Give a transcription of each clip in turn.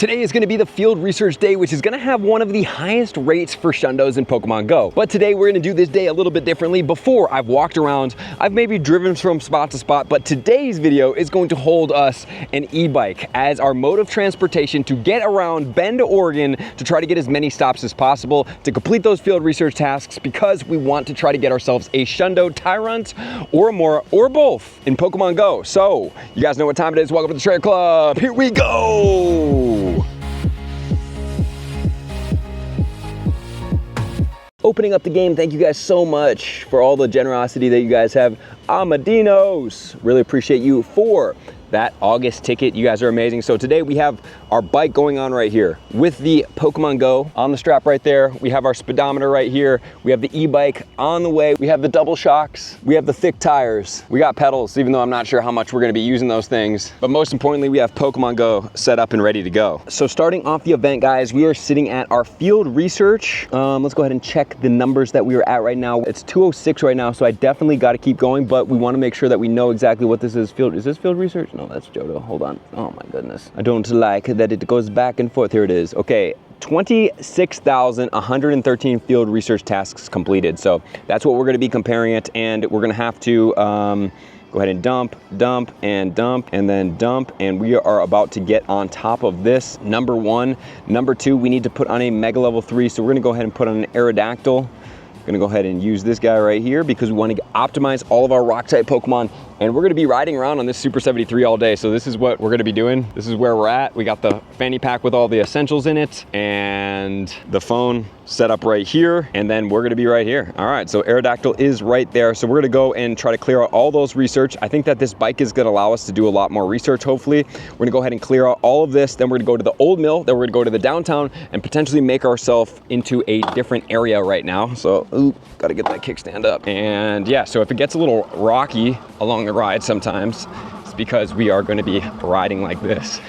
Today is gonna be the field research day, which is gonna have one of the highest rates for Shundos in Pokemon Go. But today we're gonna do this day a little bit differently. Before, I've walked around, I've maybe driven from spot to spot, but today's video is going to hold us an e-bike as our mode of transportation to get around Bend, Oregon, to try to get as many stops as possible to complete those field research tasks, because we want to try to get ourselves a Shundo, Tyrunt, or Amaura, or both in Pokemon Go. So, you guys know what time it is. Welcome to the Trail Club. Here we go. Opening up the game, thank you guys so much for all the generosity that you guys have. Amadinos, really appreciate you for that August ticket. You guys are amazing. So today we have our bike going on right here with the Pokemon Go on the strap right there. We have our speedometer right here. We have the e-bike on the way. We have the double shocks. We have the thick tires. We got pedals, even though I'm not sure how much we're gonna be using those things. But most importantly, we have Pokemon Go set up and ready to go. So starting off the event, guys, we are sitting at our field research. Let's go ahead and check the numbers that we are at right now. It's 206 right now, so I definitely got to keep going, but we want to make sure that we know exactly what this is. Is this field research? No, that's Johto. Hold on. Oh my goodness. I don't like that it goes back and forth. Here it is. Okay. 26,113 field research tasks completed. So that's what we're going to be comparing it, and we're going to have to go ahead and dump, and then dump, and we are about to get on top of this. Number one. Number two, we need to put on a Mega Level 3, so we're going to go ahead and put on an Aerodactyl. Gonna go ahead and use this guy right here because we want to optimize all of our rock type Pokemon, and we're gonna be riding around on this Super 73 all day. So this is what we're gonna be doing. This is where we're at. We got the fanny pack with all the essentials in it and the phone set up right here, and then we're gonna be right here. All right, so Aerodactyl is right there. So we're gonna go and try to clear out all those research. I think that this bike is gonna allow us to do a lot more research, hopefully. We're gonna go ahead and clear out all of this, then we're gonna go to the old mill, then we're gonna go to the downtown and potentially make ourselves into a different area right now. So, ooh, gotta get that kickstand up. And yeah, so if it gets a little rocky along the ride sometimes, it's because we are gonna be riding like this.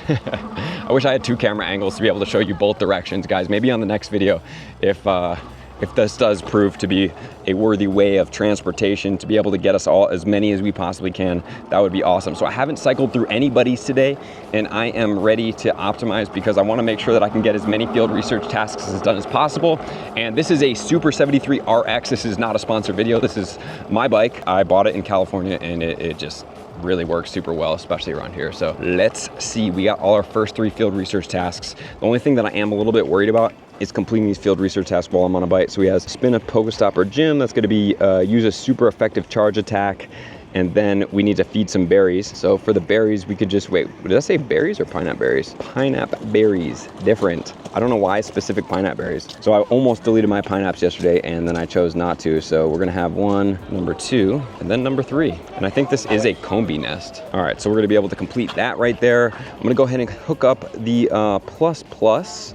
I wish I had two camera angles to be able to show you both directions, guys. Maybe on the next video, if this does prove to be a worthy way of transportation to be able to get us all as many as we possibly can, that would be awesome. So I haven't cycled through anybody's today, and I am ready to optimize because I want to make sure that I can get as many field research tasks as done as possible. And this is a Super 73 RX. This is not a sponsored video. This is my bike. I bought it in California, and it just really works super well, especially around here. So let's see. We got all our first 3 field research tasks. The only thing that I am a little bit worried about is completing these field research tasks while I'm on a bike. So we have spin a PokéStop or gym. That's going to be use a super effective charge attack, and then we need to feed some berries. So for the berries, we could just wait. Did I say berries or pineapple berries? Pineapple berries, different. I don't know why specific pineapple berries. So I almost deleted my pineapples yesterday, and then I chose not to. So we're gonna have one, number 2, and then number 3. And I think this is a Combi nest. All right, so we're gonna be able to complete that right there. I'm gonna go ahead and hook up the plus.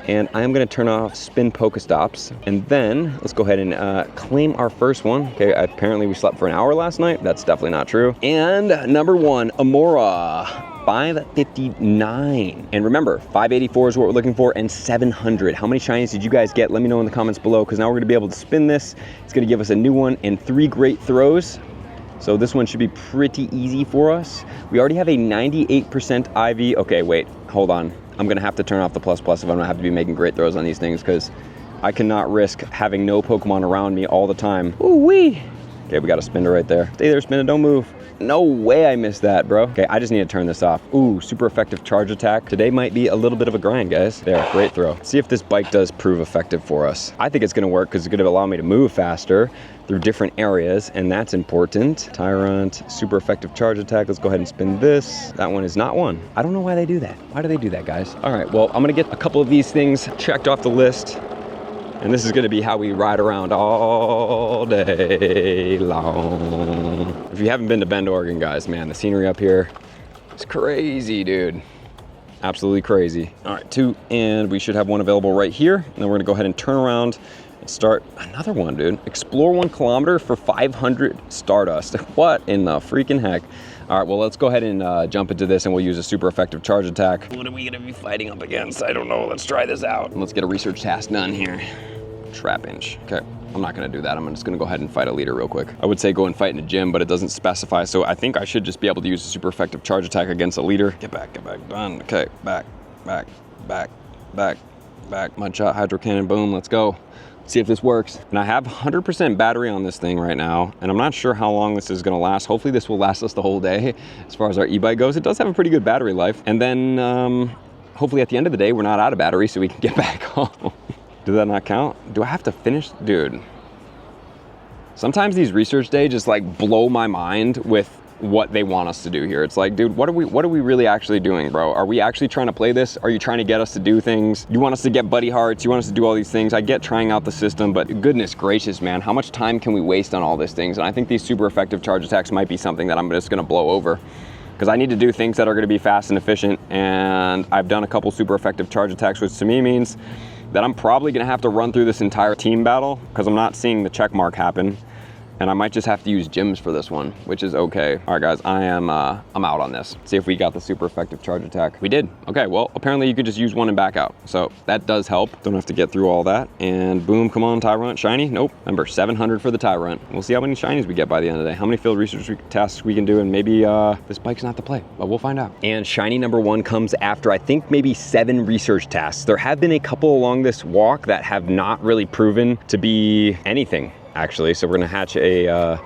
And I'm gonna turn off spin PokéStops, and then let's go ahead and claim our first one. Okay, apparently we slept for an hour last night. That's definitely not true. And number 1, Amaura, 559. And remember, 584 is what we're looking for, and 700. How many shinies did you guys get? Let me know in the comments below, because now we're gonna be able to spin this. It's gonna give us a new one and 3 great throws. So this one should be pretty easy for us. We already have a 98% IV. Okay, wait, hold on. I'm gonna have to turn off the plus if I'm gonna have to be making great throws on these things, because I cannot risk having no Pokemon around me all the time. Ooh wee. Okay, we got a Spinda right there. Stay there, Spinda, don't move. No way I missed that, bro. Okay, I just need to turn this off. Ooh, super effective charge attack. Today might be a little bit of a grind, guys. There, great throw. See if this bike does prove effective for us. I think it's gonna work because it's gonna allow me to move faster through different areas, and that's important. Tyrunt, super effective charge attack. Let's go ahead and spin this. That one is not one. I don't know why they do that. Why do they do that, guys? All right, well, I'm gonna get a couple of these things checked off the list, and this is gonna be how we ride around all day long. If you haven't been to Bend, Oregon, guys, man, the scenery up here is crazy, dude. Absolutely crazy. All right, 2, and we should have one available right here. And then we're gonna go ahead and turn around and start another one, dude. Explore 1 kilometer for 500 Stardust. What in the freaking heck? All right, well, let's go ahead and jump into this, and we'll use a super effective charge attack. What are we gonna be fighting up against? I don't know. Let's try this out. Let's get a research task done here. Trap inch. Okay, I'm not gonna do that. I'm just gonna go ahead and fight a leader real quick. I would say go and fight in a gym, but it doesn't specify, so I think I should just be able to use a super effective charge attack against a leader. Get back, done. Okay, back. back, back, back, back. Mudshot, Hydro Cannon, boom, let's go. See if this works. And I have 100% battery on this thing right now, and I'm not sure how long this is gonna last. Hopefully this will last us the whole day. As far as our e-bike goes, it does have a pretty good battery life. And then hopefully at the end of the day, we're not out of battery so we can get back home. Did that not count? Do I have to finish? Dude. Sometimes these research days just like blow my mind with what they want us to do here. It's like, dude, what are we really actually doing, bro? Are we actually trying to play this? Are you trying to get us to do things? You want us to get buddy hearts? You want us to do all these things? I get trying out the system, but goodness gracious, man, how much time can we waste on all these things? And I think these super effective charge attacks might be something that I'm just gonna blow over, because I need to do things that are gonna be fast and efficient, and I've done a couple super effective charge attacks, which to me means that I'm probably gonna have to run through this entire team battle because I'm not seeing the check mark happen. And I might just have to use gyms for this one, which is okay. All right, guys, I'm out on this. See if we got the super effective charge attack. We did. Okay, well, apparently you could just use one and back out. So that does help. Don't have to get through all that. And boom, come on, Tyrunt, shiny. Nope, remember, 700 for the Tyrunt. We'll see how many shinies we get by the end of the day, how many field research tasks we can do, and maybe this bike's not the play, but we'll find out. And shiny number 1 comes after, I think, maybe 7 research tasks. There have been a couple along this walk that have not really proven to be anything, actually. So we're gonna hatch a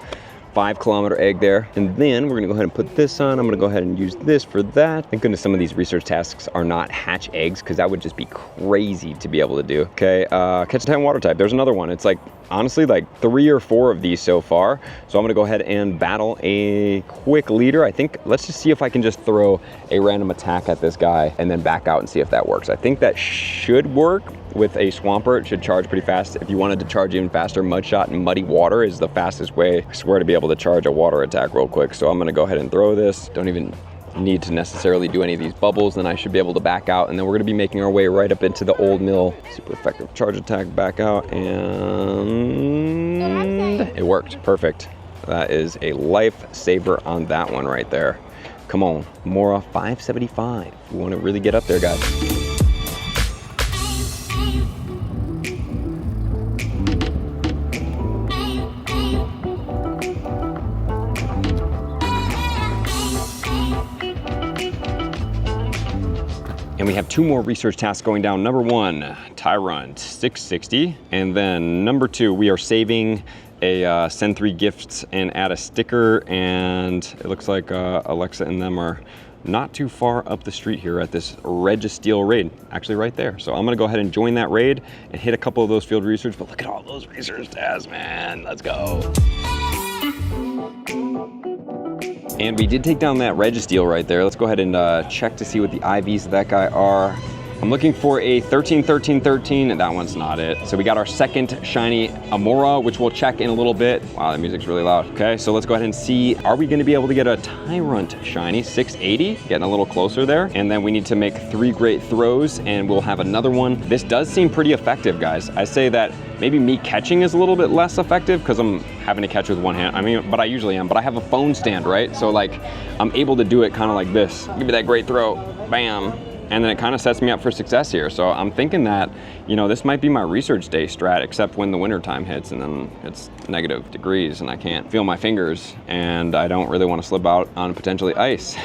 5-kilometer egg there, and then we're gonna go ahead and put this on. I'm gonna go ahead and use this for that. Thank goodness some of these research tasks are not hatch eggs, because that would just be crazy to be able to do. Okay, catch a time water type. There's another one. It's like, honestly, like 3 or 4 of these so far. So I'm gonna go ahead and battle a quick leader. I think, let's just see if I can just throw a random attack at this guy and then back out and see if that works. I think that should work. With a Swampert, it should charge pretty fast. If you wanted to charge even faster, Mudshot and Muddy Water is the fastest way, I swear, to be able to charge a water attack real quick. So I'm gonna go ahead and throw this. Don't even need to necessarily do any of these bubbles, then I should be able to back out, and then we're gonna be making our way right up into the old mill. Super effective charge attack, back out, and it worked, perfect. That is a lifesaver on that one right there. Come on, Mora 575. We wanna really get up there, guys. And we have 2 more research tasks going down. Number 1, Tyrunt, 660. And then number 2, we are saving a send 3 gifts and add a sticker. And it looks like Alexa and them are not too far up the street here at this Registeel raid, actually right there. So I'm gonna go ahead and join that raid and hit a couple of those field research, but look at all those research tasks, man, let's go. And we did take down that Registeel right there. Let's go ahead and check to see what the IVs of that guy are. I'm looking for a 13, 13, 13, and that one's not it. So we got our second shiny Amaura, which we'll check in a little bit. Wow, the music's really loud. Okay, so let's go ahead and see, are we gonna be able to get a Tyrunt shiny, 680? Getting a little closer there. And then we need to make 3 great throws, and we'll have another one. This does seem pretty effective, guys. I say that maybe me catching is a little bit less effective because I'm having to catch with one hand. I mean, but I usually am, but I have a phone stand, right? So like, I'm able to do it kind of like this. Give me that great throw, bam. And then it kind of sets me up for success here. So I'm thinking that, you know, this might be my research day strat, except when the winter time hits and then it's negative degrees and I can't feel my fingers and I don't really want to slip out on potentially ice.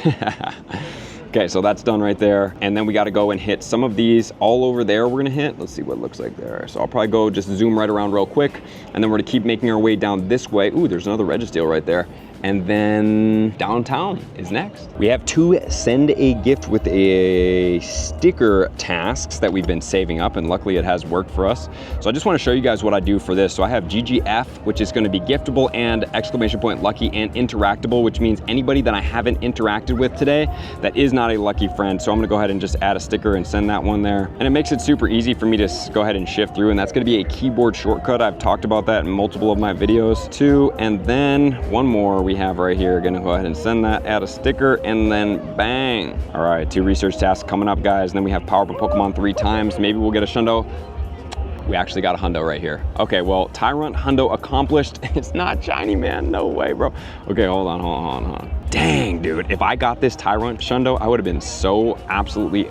Okay, so that's done right there. And then we got to go and hit some of these all over there we're gonna hit. Let's see what it looks like there. So I'll probably go just zoom right around real quick, and then we're gonna keep making our way down this way. Ooh, there's another Registeel right there. And then downtown is next. We have 2 send a gift with a sticker tasks that we've been saving up, and luckily it has worked for us. So I just want to show you guys what I do for this. So I have GGF, which is going to be giftable and exclamation point lucky and interactable, which means anybody that I haven't interacted with today that is not a lucky friend. So I'm gonna go ahead and just add a sticker and send that one there. And it makes it super easy for me to go ahead and shift through, and that's gonna be a keyboard shortcut. I've talked about that in multiple of my videos too. And then one more we have right here. Gonna go ahead and send that, add a sticker, and then bang. All right, 2 research tasks coming up, guys. And then we have power up a Pokemon 3 times. Maybe we'll get a Shundo. We actually got a Hundo right here. Okay, well, Tyrunt Hundo accomplished. It's not shiny, man. No way, bro. Okay, hold on. Dang, dude. If I got this Tyrunt Shundo, I would have been so absolutely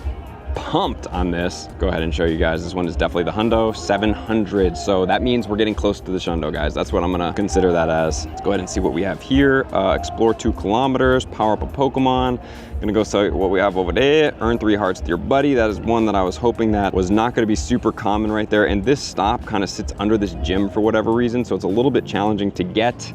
pumped on this. Go ahead and show you guys. This one is definitely the Hundo 700. So that means we're getting close to the Shundo, guys. That's what I'm gonna consider that as. Let's go ahead and see what we have here. Explore 2 kilometers, power up a Pokemon. Gonna go see what we have over there. Earn 3 hearts with your buddy. That is one that I was hoping that was not gonna be super common right there. And this stop kind of sits under this gym for whatever reason. So it's a little bit challenging to get.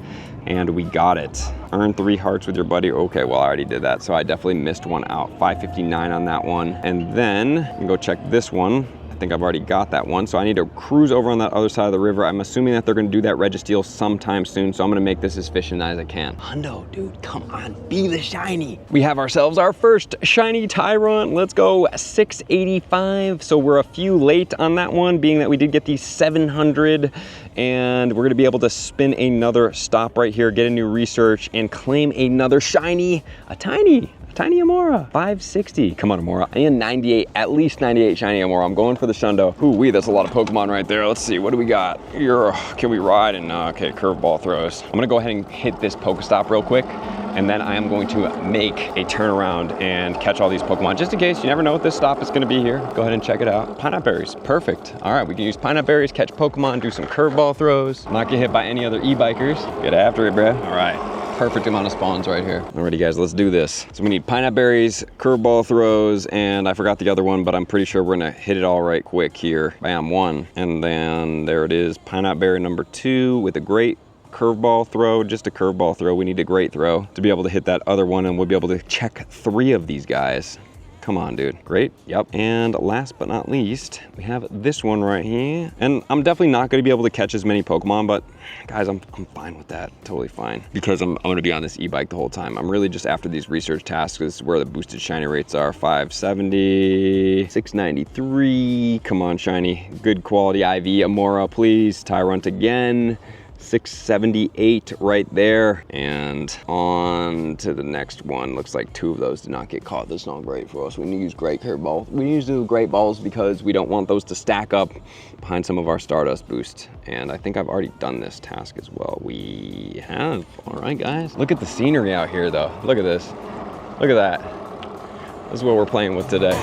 And we got it. Earn 3 hearts with your buddy. Okay, well, I already did that, so I definitely missed one out. 559 on that one. And then you can go check this one. I think I've already got that one, so I need to cruise over on that other side of the river. I'm assuming that they're gonna do that Registeel sometime soon, so I'm gonna make this as efficient as I can. Hundo, dude, come on, be the shiny. We have ourselves our first shiny Tyrunt. Let's go, 685. So we're a few late on that one, being that we did get the 700, and we're gonna be able to spin another stop right here, get a new research, and claim another shiny, a tiny Amaura, 560. Come on, Amaura. And 98, at least 98 shiny Amaura. I'm going for the Shundo. Ooh-wee, that's a lot of Pokemon right there. Let's see, what do we got? Here, can we ride? And okay, curveball throws. I'm gonna go ahead and hit this PokéStop real quick, and then I am going to make a turnaround and catch all these Pokemon. Just in case, you never know what this stop is gonna be here. Go ahead and check it out. Pineapple berries, perfect. All right, we can use pineapple berries, catch Pokemon, do some curveball throws, not get hit by any other e-bikers. Get after it, bruh. All right. Perfect amount of spawns right here. Alrighty guys, let's do this. So we need pineapple berries, curveball throws, and I forgot the other one, but I'm pretty sure we're gonna hit it all right quick here. Bam, 1. And then there it is, pineapple berry number 2 with a great curveball throw, just a curveball throw. We need a great throw to be able to hit that other one, and we'll be able to check 3 of these guys. Come on, dude. Great. Yep. And last but not least, we have this one right here. And I'm definitely not going to be able to catch as many Pokemon, but guys, I'm fine with that. Totally fine. Because I'm going to be on this e-bike the whole time. I'm really just after these research tasks. This is where the boosted shiny rates are. 570, 693. Come on, shiny. Good quality IV. Amaura, please. Tyrunt again. 678 right there, and on to the next one. Looks like 2 of those did not get caught. That's not great for us. We need to use great curveballs. We need to do great balls because we don't want those to stack up behind some of our Stardust boost. And I think I've already done this task as well. We have. All right, guys. Look at the scenery out here, though. Look at this. Look at that. This is what we're playing with today.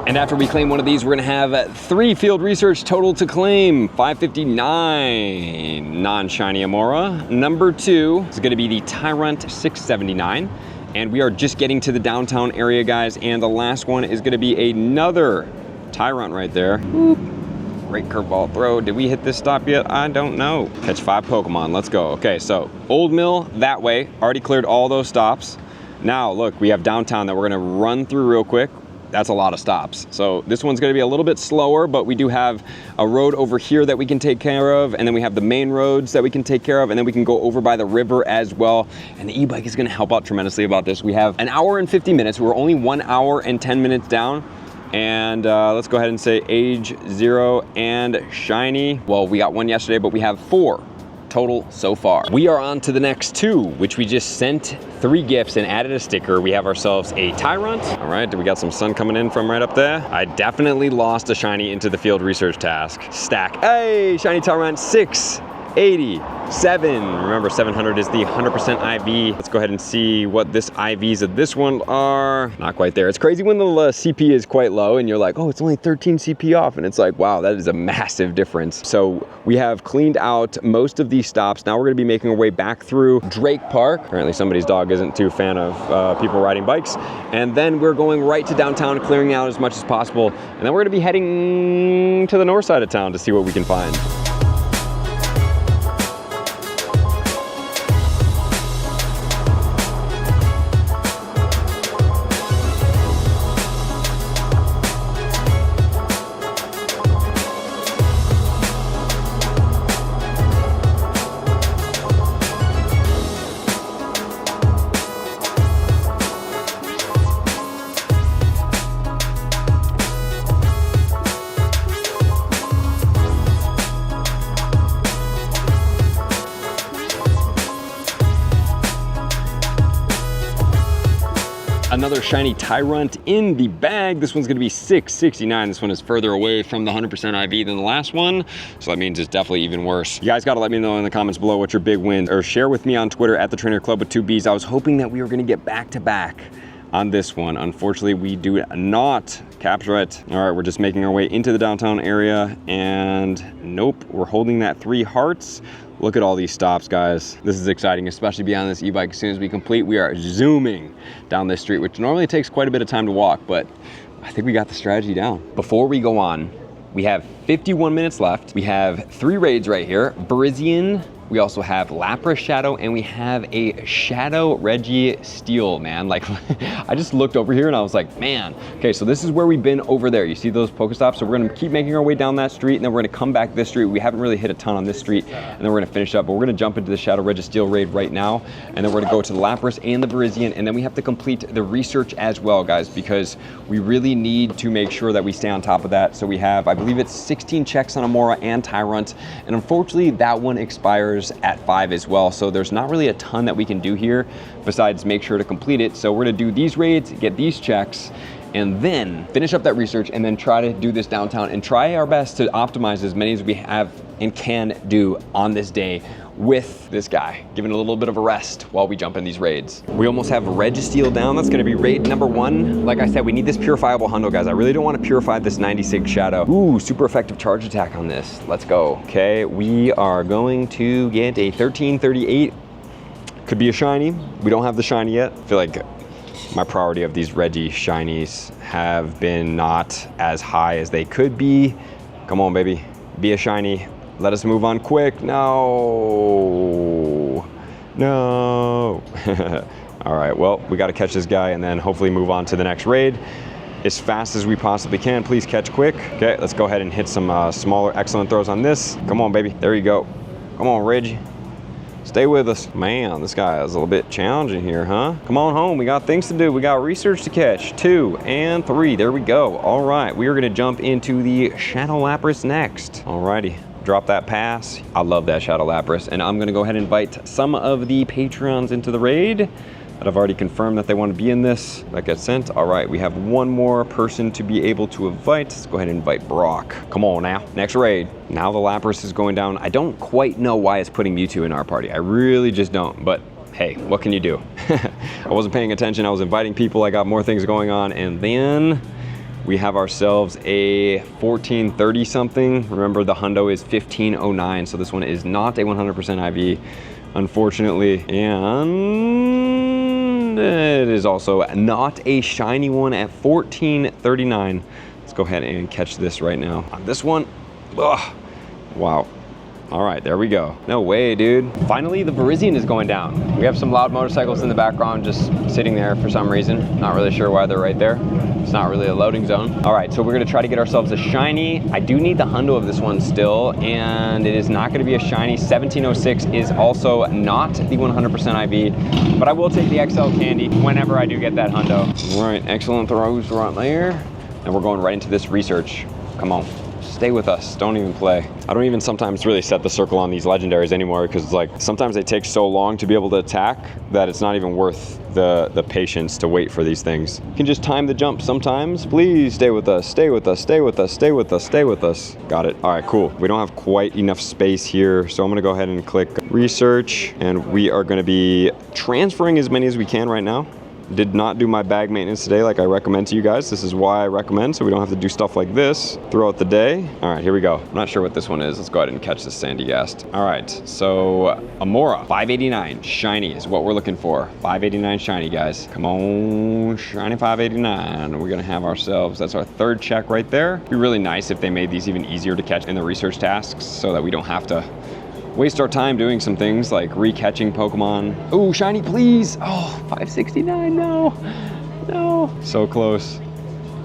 And after we claim one of these, we're gonna have 3 field research total to claim. 559 non-shiny Amaura. Number 2 is gonna be the Tyrunt 679. And we are just getting to the downtown area, guys. And the last one is gonna be another Tyrunt right there. Boop. Great curveball throw. Did we hit this stop yet? I don't know. Catch 5 Pokemon, let's go. Okay, so Old Mill that way. Already cleared all those stops. Now, look, we have downtown that we're gonna run through real quick. That's a lot of stops. So this one's gonna be a little bit slower, but we do have a road over here that we can take care of, and then we have the main roads that we can take care of, and then we can go over by the river as well. And the e-bike is gonna help out tremendously about this. We have 1 hour and 50 minutes. We're only 1 hour and 10 minutes down. And let's go ahead and say age 0 and shiny. Well, we got 1 yesterday, but we have 4 total so far. We are on to the next 2, which we just sent 3 gifts and added a sticker. We have ourselves a Tyrunt. All right, we got some sun coming in from right up there. I definitely lost a shiny into the field research task. Stack, hey, shiny Tyrunt 687. Remember, 700 is the 100% IV. Let's go ahead and see what this IVs of this one are. Not quite there. It's crazy when the CP is quite low and you're like, oh, it's only 13 CP off. And it's like, wow, that is a massive difference. So we have cleaned out most of these stops. Now we're gonna be making our way back through Drake Park. Apparently somebody's dog isn't too a fan of people riding bikes. And then we're going right to downtown, clearing out as much as possible. And then we're gonna be heading to the north side of town to see what we can find. another shiny Tyrunt in the bag. This one's gonna be 669. This one is further away from the 100% IV than the last one, so that means it's definitely even worse. You guys gotta let me know in the comments below what your big wins, or share with me on Twitter at the Trainer Club with 2Bs. I was hoping that we were gonna get back to back on this one. Unfortunately, we do not capture it. All right, we're just making our way into the downtown area, and nope, we're holding that 3 hearts. Look at all these stops, guys. This is exciting, especially beyond this e-bike. As soon as we complete, we are zooming down this street, which normally takes quite a bit of time to walk, but I think we got the strategy down. Before we go on, we have 51 minutes left. We have 3 raids right here. Berizian, we also have Lapras Shadow, and we have a Shadow Registeel, man. Like, I just looked over here and I was like, man. Okay, so this is where we've been over there. You see those PokéStops? So we're gonna keep making our way down that street, and then we're gonna come back this street. We haven't really hit a ton on this street, and then we're gonna finish up. But we're gonna jump into the Shadow Registeel raid right now, and then we're gonna go to the Lapras and the Berizian, and then we have to complete the research as well, guys, because we really need to make sure that we stay on top of that. So we have, I believe it's 16 checks on Amaura and Tyrunt, and unfortunately that one expires at 5 as well, so there's not really a ton that we can do here besides make sure to complete it. So we're gonna do these raids, get these checks, and then finish up that research, and then try to do this downtown and try our best to optimize as many as we have and can do on this day with this guy, giving a little bit of a rest while we jump in these raids. We almost have Registeel down. That's gonna be raid number 1. Like I said, we need this purifiable Hundo, guys. I really don't want to purify this 96 Shadow. Ooh, super effective charge attack on this. Let's go. Okay, we are going to get a 1338. Could be a shiny. We don't have the shiny yet. I feel like my priority of these Reggie shinies have been not as high as they could be. Come on, baby. Be a shiny. Let us move on quick. No. No. All right, well, we got to catch this guy and then hopefully move on to the next raid as fast as we possibly can. Please catch quick. Okay, let's go ahead and hit some smaller excellent throws on this. Come on, baby. There you go. Come on, Reggie. Stay with us. Man, this guy is a little bit challenging here, huh? Come on home, we got things to do. We got research to catch. 2 and 3, there we go. All right, we are gonna jump into the Shadow Lapras next. All righty, drop that pass. I love that Shadow Lapras, and I'm gonna go ahead and invite some of the Patreons into the raid that I've already confirmed that they want to be in this. That gets sent. All right, we have one more person to be able to invite. Let's go ahead and invite Brock. Come on now, next raid. Now the Lapras is going down. I don't quite know why it's putting Mewtwo in our party. I really just don't, but hey, what can you do? I wasn't paying attention, I was inviting people, I got more things going on, and then we have ourselves a 1430 something. Remember, the Hundo is 1509, so this one is not a 100% IV, unfortunately. And it is also not a shiny one at 1439. Let's go ahead and catch this right now. On this one, ugh, wow. All right, there we go. No way, dude. Finally, the Berizian is going down. We have some loud motorcycles in the background just sitting there for some reason. Not really sure why they're right there. It's not really a loading zone. All right, so we're gonna try to get ourselves a shiny. I do need the Hundo of this one still, and it is not gonna be a shiny. 1706 is also not the 100% IV, but I will take the XL candy whenever I do get that Hundo. All right, excellent throws right there. And we're going right into this research. Come on. Stay with us, don't even play. I don't even sometimes really set the circle on these legendaries anymore, because like sometimes they take so long to be able to attack that it's not even worth the patience to wait for these things. You can just time the jump sometimes. Please stay with us, stay with us, stay with us, stay with us, stay with us. Got it. All right, cool. We don't have quite enough space here, so I'm gonna go ahead and click research, and we are gonna be transferring as many as we can right now. Did not do my bag maintenance today like I recommend to you guys. This is why I recommend, so we don't have to do stuff like this throughout the day. All right, here we go. I'm not sure what this one is. Let's go ahead and catch this Sandygast. All right, so Amaura, 589 shiny is what we're looking for. 589 shiny, guys. Come on, shiny 589. We're gonna have ourselves, that's our 3rd check right there. It'd be really nice if they made these even easier to catch in the research tasks so that we don't have to waste our time doing some things like re-catching Pokemon. Oh, shiny, please. Oh, 569, no. No. So close.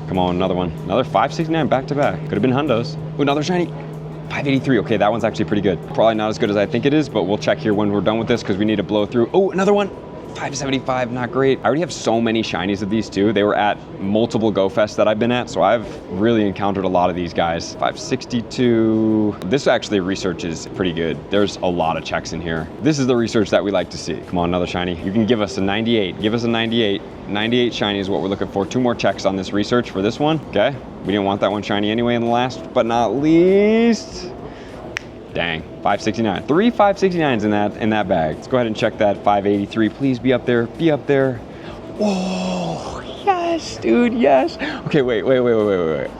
Come on, another one. Another 569 back to back. Could have been Hundos. Oh, another shiny. 583. Okay, that one's actually pretty good. Probably not as good as I think it is, but we'll check here when we're done with this because we need to blow through. Oh, another one. 575, not great. I already have so many shinies of these too. They were at multiple Go Fest that I've been at, so I've really encountered a lot of these guys. 562. This actually research is pretty good. There's a lot of checks in here. This is the research that we like to see. Come on, another shiny. You can give us a 98. Give us a 98. 98 shiny is what we're looking for. 2 more checks on this research for this one. Okay, we didn't want that one shiny anyway in the last, but not least. Dang, 569. 3 569s in that bag. Let's go ahead and check that 583. Please be up there. Be up there. Whoa, yes, dude, yes. Okay, wait.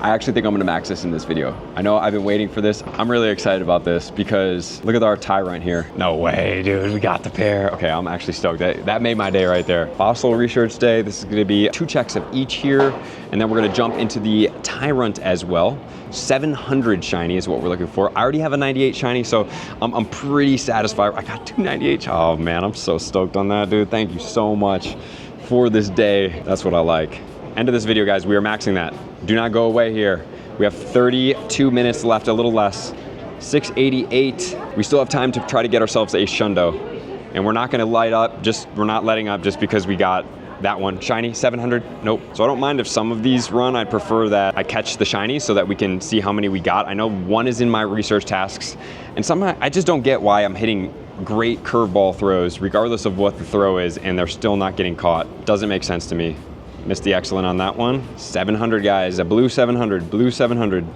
I actually think I'm gonna max this in this video. I know I've been waiting for this. I'm really excited about this because look at our Tyrunt here. No way, dude, we got the pair. Okay, I'm actually stoked. That made my day right there. Fossil research day. This is gonna be 2 checks of each here, and then we're gonna jump into the Tyrunt as well. 700 shiny is what we're looking for. I already have a 98 shiny, so I'm pretty satisfied. I got 2 98. Oh man, I'm so stoked on that, dude. Thank you so much for this day. That's what I like. End of this video, guys. We are maxing that. Do not go away here. We have 32 minutes left, a little less. 688. We still have time to try to get ourselves a Shundo. And we're not gonna light up, we're not letting up just because we got that one. Shiny, 700, nope. So I don't mind if some of these run. I'd prefer that I catch the shinies so that we can see how many we got. I know 1 is in my research tasks, and somehow I just don't get why I'm hitting great curveball throws, regardless of what the throw is, and they're still not getting caught. Doesn't make sense to me. Missed the excellent on that one. 700, guys, a blue 700, blue 700.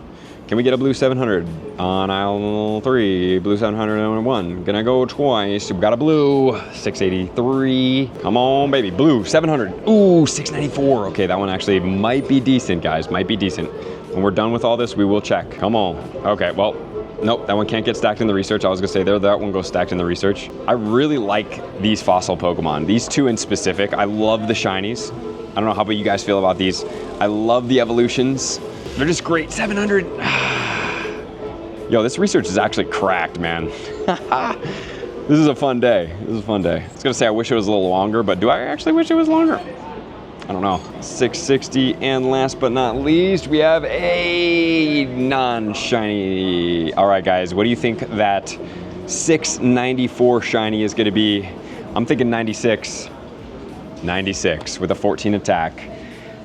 Can we get a blue 700 on aisle 3? Blue 701. Gonna go twice. We got a blue 683. Come on, baby. Blue 700. Ooh, 694. Okay, that one actually might be decent, guys. Might be decent. When we're done with all this, we will check. Come on. Okay, well, nope, that one can't get stacked in the research. I was gonna say that one goes stacked in the research. I really like these fossil Pokemon. These 2 in specific. I love the shinies. I don't know how about you guys feel about these. I love the evolutions. They're just great. 700. Yo, this research is actually cracked, man. This is a fun day. This is a fun day. I was gonna say I wish it was a little longer, but do I actually wish it was longer? I don't know. 660, and last but not least, we have a non-shiny. All right, guys, what do you think that 694 shiny is gonna be? I'm thinking 96. 96 with a 14 attack.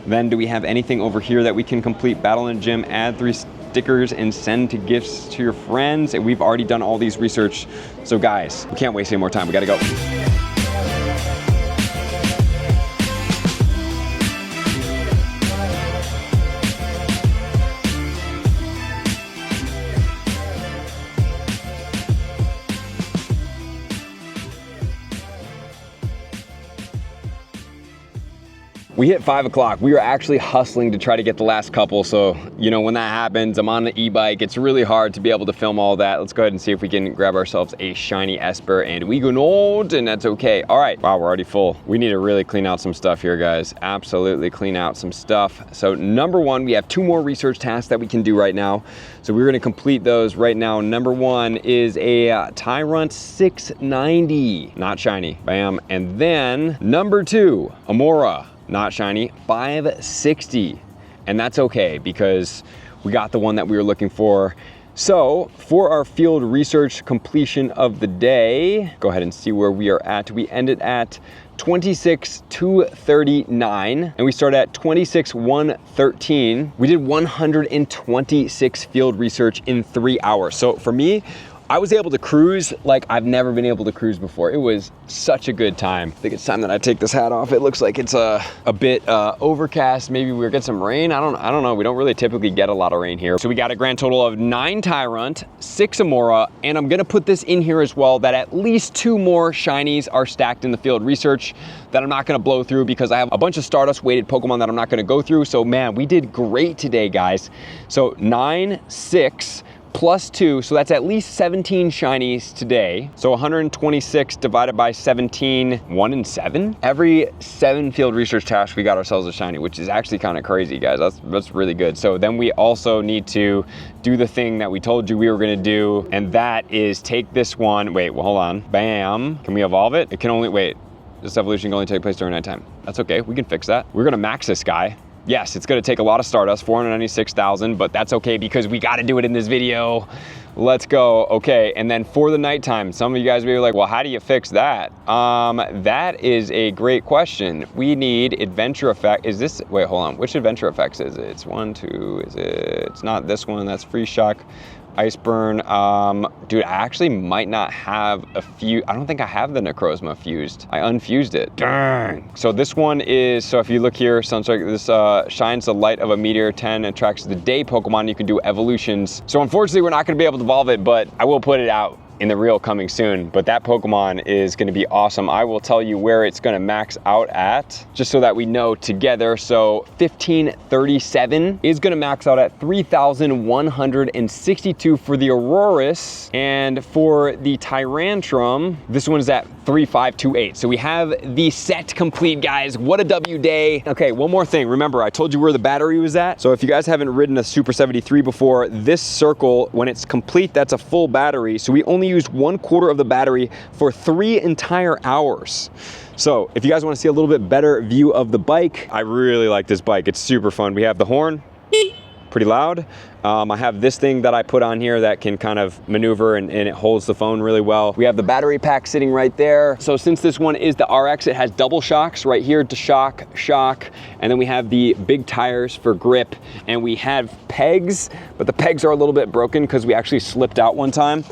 Then do we have anything over here that we can complete? Battle in gym, add 3 stickers and send to gifts to your friends. And we've already done all these research. So guys, we can't waste any more time. We gotta go. We hit 5 o'clock. We are actually hustling to try to get the last couple. So, you know, when that happens, I'm on the e-bike. It's really hard to be able to film all that. Let's go ahead and see if we can grab ourselves a shiny Esper, and we go not, and that's okay. All right, wow, we're already full. We need to really clean out some stuff here, guys. Absolutely clean out some stuff. So number 1, we have 2 more research tasks that we can do right now. So we're gonna complete those right now. Number 1 is a Tyrunt 690, not shiny, bam. And then number 2, Amaura. Not shiny, 560. And that's okay because we got the one that we were looking for. So for our field research completion of the day, go ahead and see where we are at. We ended at 26,239 and we started at 26,113. We did 126 field research in 3 hours. So for me, I was able to cruise like I've never been able to cruise before. It was such a good time. I think it's time that I take this hat off. It looks like it's a bit overcast. Maybe we'll get some rain. I don't know. We don't really typically get a lot of rain here. So we got a grand total of 9 Tyrunt, 6 Amaura, and I'm gonna put this in here as well that at least 2 more shinies are stacked in the field research that I'm not gonna blow through because I have a bunch of Stardust weighted Pokemon that I'm not gonna go through. So man, we did great today, guys. So 9, 6, plus 2, so that's at least 17 shinies today. So 126 divided by 17, 1 in 7? Every 7 field research tasks, we got ourselves a shiny, which is actually kind of crazy, guys. That's really good. So then we also need to do the thing that we told you we were gonna do, and that is take this one, wait, well, hold on, bam. Can we evolve it? It can only, wait, this evolution can only take place during nighttime. That's okay, we can fix that. We're gonna max this guy. Yes, it's gonna take a lot of Stardust, 496,000, but that's okay because we gotta do it in this video. Let's go. Okay, and then for the nighttime, some of you guys will be like, well, how do you fix that? That is a great question. We need adventure effect. Is this, wait, hold on. Which adventure effects is it? It's 1, 2, is it? It's not this one, that's free shock. Ice burn, dude, I actually might not have a few, I don't think I have the Necrozma fused. I unfused it, dang. So this one is, so if you look here, Sunstrike, this shines the light of a meteor, 10 attracts the day Pokemon, you can do evolutions. So unfortunately, we're not gonna be able to evolve it, but I will put it out in the reel coming soon, but that Pokemon is gonna be awesome. I will tell you where it's gonna max out at, just so that we know together. So 1537 is gonna max out at 3,162 for the Aurorus, and for the Tyrantrum, this one is at 3,528. So we have the set complete, guys. What a W day. Okay, one more thing. Remember, I told you where the battery was at. So if you guys haven't ridden a Super 73 before, this circle, when it's complete, that's a full battery. So we only used 1/4 of the battery for 3 entire hours. So if you guys want to see a little bit better view of the bike, I really like this bike. It's super fun. We have the horn, pretty loud. I have this thing that I put on here that can kind of maneuver and it holds the phone really well. We have the battery pack sitting right there. So since this one is the RX, it has double shocks right here to shock, and then we have the big tires for grip, and we have pegs, but the pegs are a little bit broken because we actually slipped out one time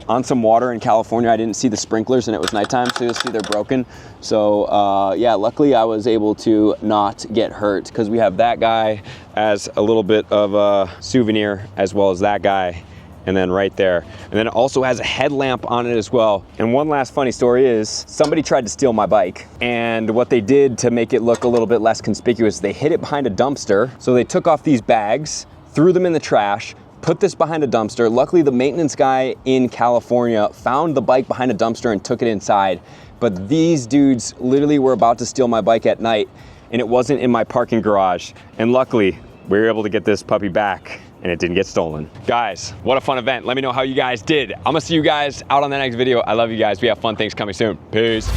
on some water in California. I didn't see the sprinklers and it was nighttime, so you'll see they're broken. So yeah, luckily I was able to not get hurt because we have that guy as a little bit of a souvenir, as well as that guy, and then right there. And then it also has a headlamp on it as well. And one last funny story is somebody tried to steal my bike, and what they did to make it look a little bit less conspicuous, they hid it behind a dumpster. So they took off these bags, threw them in the trash, put this behind a dumpster. Luckily, the maintenance guy in California found the bike behind a dumpster and took it inside. But these dudes literally were about to steal my bike at night, and it wasn't in my parking garage. And luckily, we were able to get this puppy back and it didn't get stolen. Guys, what a fun event. Let me know how you guys did. I'm gonna see you guys out on the next video. I love you guys. We have fun things coming soon. Peace.